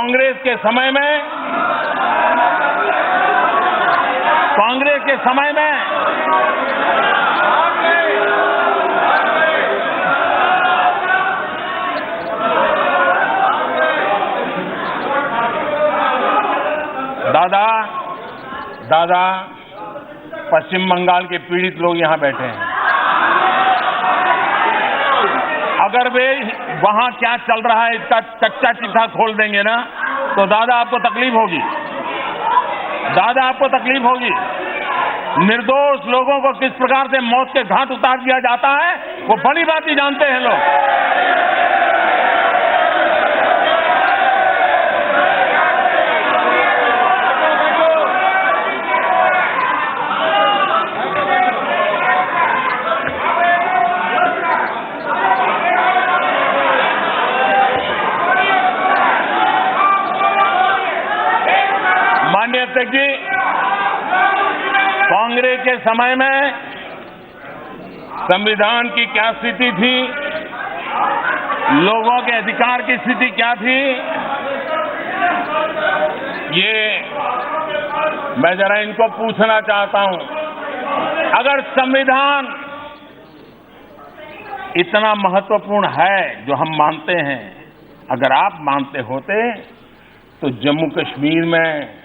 कांग्रेस के समय में दादा पश्चिम बंगाल के पीड़ित लोग यहां बैठे हैं। अगर वे वहां क्या चल रहा है इसका कच्चा चिट्ठा खोल देंगे ना तो दादा आपको तकलीफ होगी। निर्दोष लोगों को किस प्रकार से मौत के घाट उतार दिया जाता है वो बड़ी बात ही जानते हैं लोग। माननीय अध्यक्ष जी, कांग्रेस के समय में संविधान की क्या स्थिति थी, लोगों के अधिकार की स्थिति क्या थी, ये मैं जरा इनको पूछना चाहता हूं। अगर संविधान इतना महत्वपूर्ण है जो हम मानते हैं, अगर आप मानते होते तो जम्मू कश्मीर में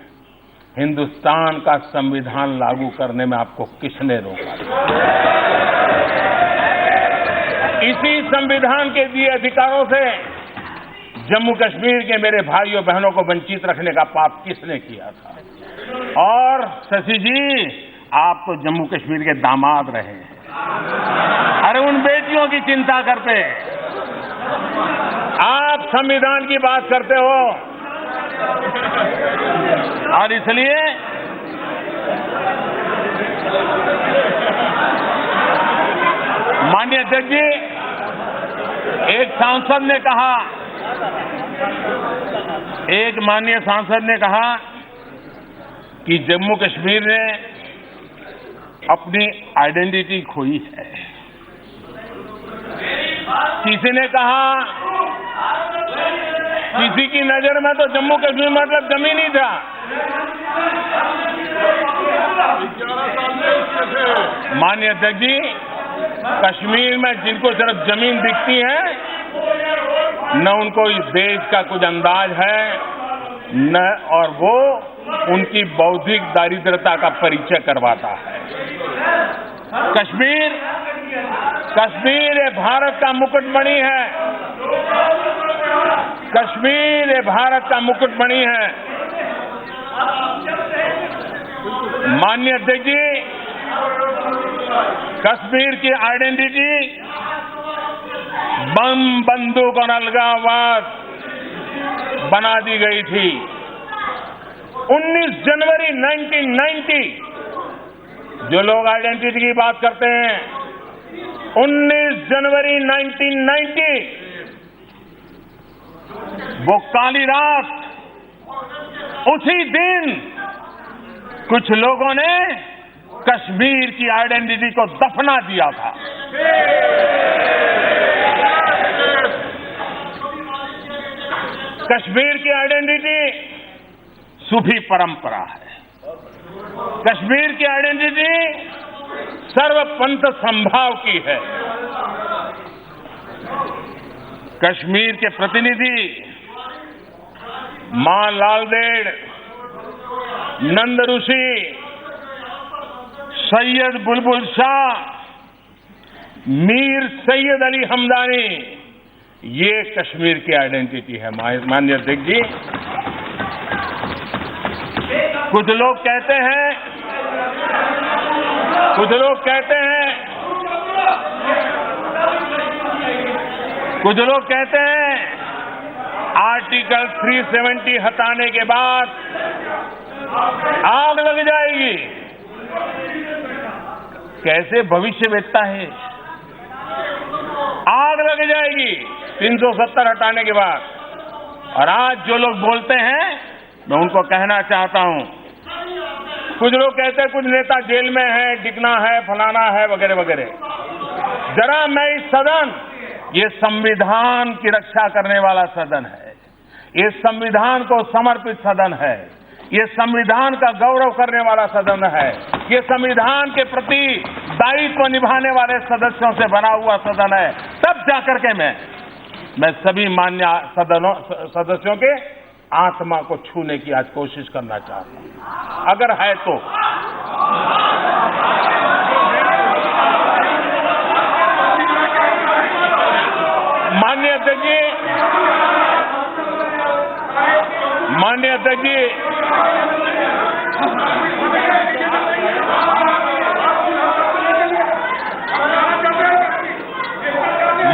हिंदुस्तान का संविधान लागू करने में आपको किसने रोका? इसी संविधान के दिए अधिकारों से जम्मू कश्मीर के मेरे भाइयों बहनों को वंचित रखने का पाप किसने किया था? और शशि जी, आप तो जम्मू कश्मीर के दामाद रहे हैं। अरे उन बेटियों की चिंता करते, आप संविधान की बात करते हो। और इसलिए माननीय अध्यक्ष जी, एक माननीय सांसद ने कहा कि जम्मू कश्मीर ने अपनी आइडेंटिटी खोई है। किसी ने कहा, किसी की नजर में तो जम्मू कश्मीर मतलब जमीन ही था। माननीय अध्यक्ष जी, कश्मीर में जिनको सिर्फ जमीन दिखती है, न उनको इस देश का कुछ अंदाज है, न और वो उनकी बौद्धिक दारिद्रता का परिचय करवाता है। कश्मीर ये भारत का मुकुटमणि है। कश्मीर ये भारत का मुकुटमणि है। माननीय अध्यक्ष जी, कश्मीर की आइडेंटिटी बम, बंदूक और अलगाववाद बना दी गई थी। 19 जनवरी 1990, जो लोग आइडेंटिटी की बात करते हैं, 19 जनवरी 1990 वो काली रात, उसी दिन कुछ लोगों ने कश्मीर की आइडेंटिटी को दफना दिया था। कश्मीर की आइडेंटिटी सूफी परंपरा है। कश्मीर की आइडेंटिटी सर्वपंथ संभाव की है। कश्मीर के प्रतिनिधि मां लालदेड़, नंद ऋषि, सैयद बुलबुल शाह, मीर सैयद अली हमदानी, ये कश्मीर की आइडेंटिटी है। माननीय अध्यक्ष जी, कुछ लोग कहते हैं आर्टिकल 370 हटाने के बाद आग लग जाएगी। कैसे भविष्य वेदता है? आग लग जाएगी 370 हटाने के बाद। और आज जो लोग बोलते हैं, मैं उनको कहना चाहता हूं, कुछ लोग कहते हैं कुछ नेता जेल में है, डिगना है, फलाना है, वगैरह वगैरह। जरा मैं इस सदन, ये संविधान की रक्षा करने वाला सदन है, ये संविधान को समर्पित सदन है, ये संविधान का गौरव करने वाला सदन है, ये संविधान के प्रति दायित्व निभाने वाले सदस्यों से बना हुआ सदन है। तब जाकर के मैं सभी मान्य सदस्यों के आत्मा को छूने की आज कोशिश करना चाहता हूं, अगर है तो। माननीय अध्यक्ष जी, माननीय अध्यक्ष जी,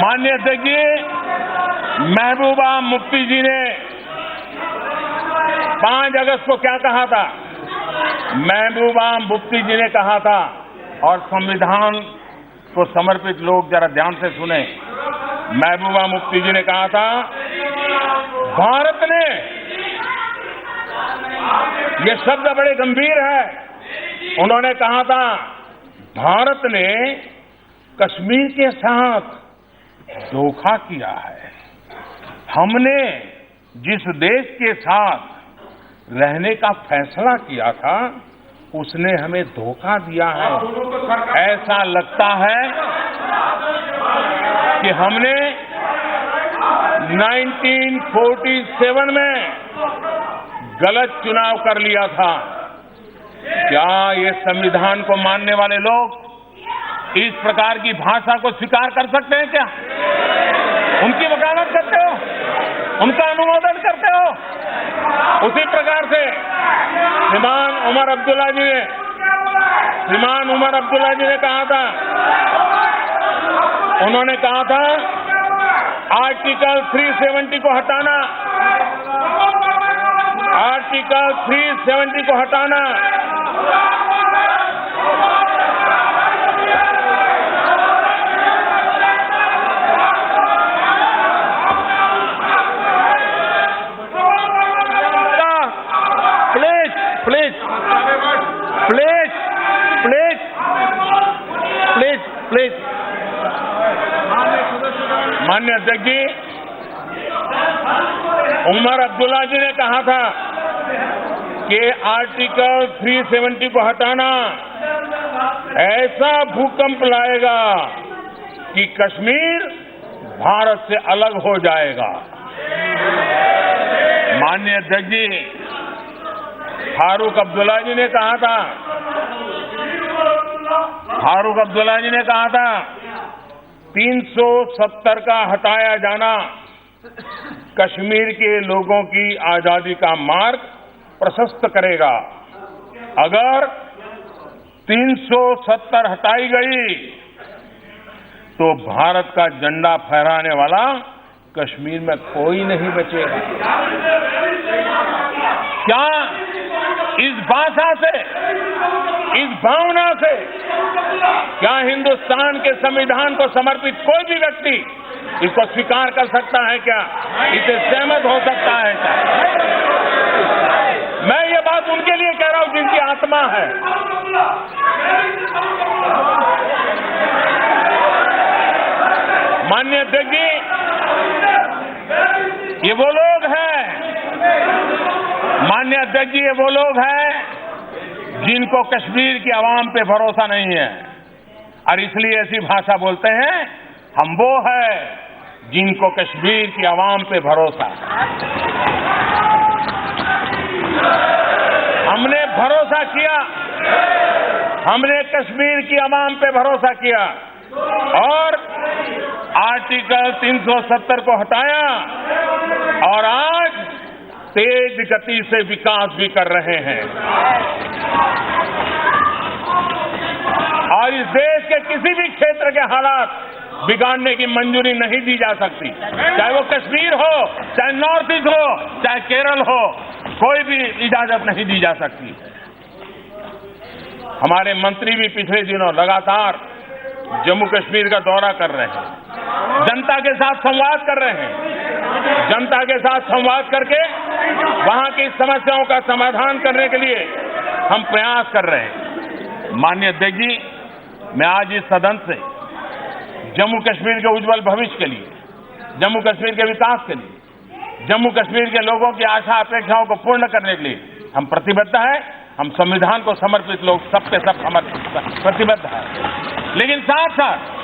माननीय अध्यक्ष जी, महबूबा मुफ्ती जी ने 5 अगस्त को क्या कहा था? महबूबा मुफ्ती जी ने कहा था, और संविधान को समर्पित लोग जरा ध्यान से सुने। महबूबा मुफ्ती जी ने कहा था, भारत ने, ये शब्द बड़े गंभीर है, उन्होंने कहा था भारत ने कश्मीर के साथ धोखा किया है। हमने जिस देश के साथ रहने का फैसला किया था उसने हमें धोखा दिया है। ऐसा लगता है कि हमने 1947 में गलत चुनाव कर लिया था। क्या ये संविधान को मानने वाले लोग इस प्रकार की भाषा को स्वीकार कर सकते हैं? क्या उनकी वकालत करते हो? उनका अनुमोदन करते हो? उसी प्रकार से श्रीमान उमर अब्दुल्ला जी ने कहा था, उन्होंने कहा था आर्टिकल 370 को हटाना, आर्टिकल 370 को हटाना। प्लीज माननीय अध्यक्ष जी, उमर अब्दुल्ला जी ने कहा था कि आर्टिकल 370 को हटाना ऐसा भूकंप लाएगा कि कश्मीर भारत से अलग हो जाएगा। माननीय अध्यक्ष जी, फारूक अब्दुल्ला जी ने कहा था, फारूक अब्दुल्ला जी ने कहा था 370 का हटाया जाना कश्मीर के लोगों की आजादी का मार्ग प्रशस्त करेगा। अगर 370 हटाई गई तो भारत का झंडा फहराने वाला कश्मीर में कोई नहीं बचेगा। क्या इस भाषा से, इस भावना से क्या हिंदुस्तान के संविधान को समर्पित कोई भी व्यक्ति इसको स्वीकार कर सकता है? क्या इसे सहमत हो सकता है? क्या मैं ये बात उनके लिए कह रहा हूं जिनकी आत्मा है। माननीय अध्यक्ष जी, ये वो लोग हैं, माननीय अध्यक्ष जी, ये वो लोग हैं जिनको कश्मीर की आवाम पे भरोसा नहीं है और इसलिए ऐसी भाषा बोलते हैं। हम वो है जिनको कश्मीर की आवाम पे भरोसा है। हमने भरोसा किया, हमने कश्मीर की आवाम पे भरोसा किया और आर्टिकल 370 को हटाया और आज तेज गति से विकास भी कर रहे हैं। और इस देश के किसी भी क्षेत्र के हालात बिगाड़ने की मंजूरी नहीं दी जा सकती, चाहे वो कश्मीर हो, चाहे नॉर्थ ईस्ट हो, चाहे केरल हो, कोई भी इजाजत नहीं दी जा सकती। हमारे मंत्री भी पिछले दिनों लगातार जम्मू कश्मीर का दौरा कर रहे हैं, जनता के साथ संवाद कर रहे हैं, जनता के साथ संवाद करके वहां की समस्याओं का समाधान करने के लिए हम प्रयास कर रहे हैं। माननीय अध्यक्ष जी, मैं आज इस सदन से जम्मू कश्मीर के उज्जवल भविष्य के लिए, जम्मू कश्मीर के विकास के लिए, जम्मू कश्मीर के लोगों की आशा अपेक्षाओं को पूर्ण करने के लिए हम प्रतिबद्ध हैं। हम संविधान को समर्पित लोग सबके सब प्रतिबद्ध हैं, लेकिन साथ साथ